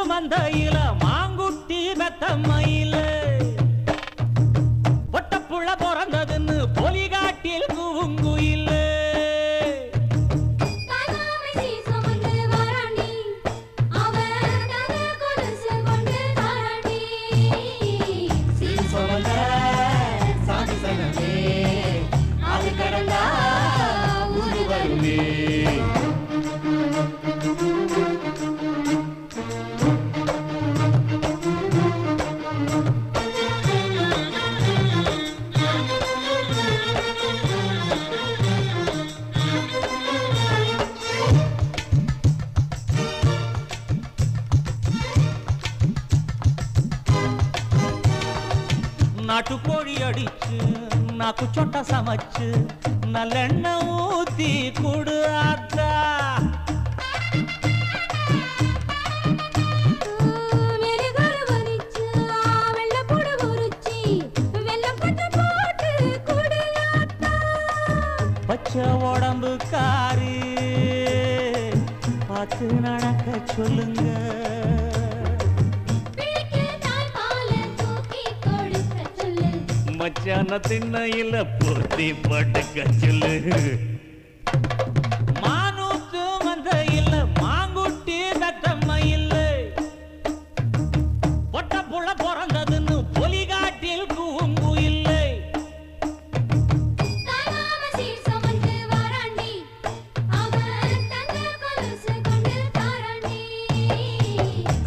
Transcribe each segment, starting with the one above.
மந்தையில மாங்குட்டி பெத்தம்மையில பொட்டப்புள்ள பிறந்ததுன்னு பொலிகாட்டில் கூங்குயில நாட்டுக்கோழி அடிச்சு நாக்கு சொட்ட சமைச்சு நல்லெண்ணெய் ஊத்தி கொடு ஆத்தா. பச்சை உடம்பு காரி பார்த்து நடக்க சொல்லுங்க. மச்சான திண்ணையில பொருத்தி படுக்க சொல்லு. மானூத்து மந்தையில மாங்குட்டி தத்தம்மையில பொட்ட புள்ள பிறந்ததுன்னு பொலிகாட்டில் கூங்கு இல்லை.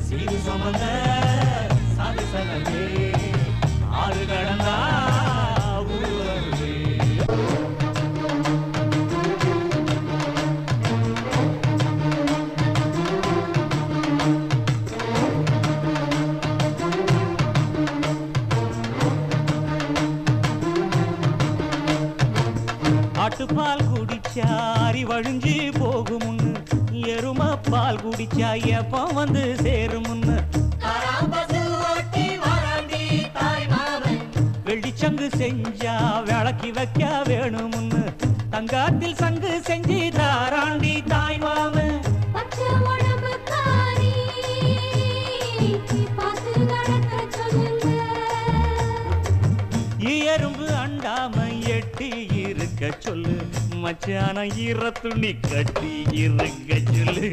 சீது சுமந்த சாது சனமே ஆறு கடந்தா ஆட்டுப்பால் குடிச்சா அறிவழிஞ்சி போகுமுன்னு எரும பால் குடிச்சா எப்ப வந்து சேருமுன்னு வெள்ளிச்சங்கு செஞ்சா விளக்கி வைக்க வேணுமுன்னு தங்காத்தில் சங்கு செஞ்சு தாராண்டி தாய் மாமன். எறும்பு அண்டாம எட்டி இருக்க சொல்லு. மச்சான ஈர துணி கட்டி இருக்க சொல்லு.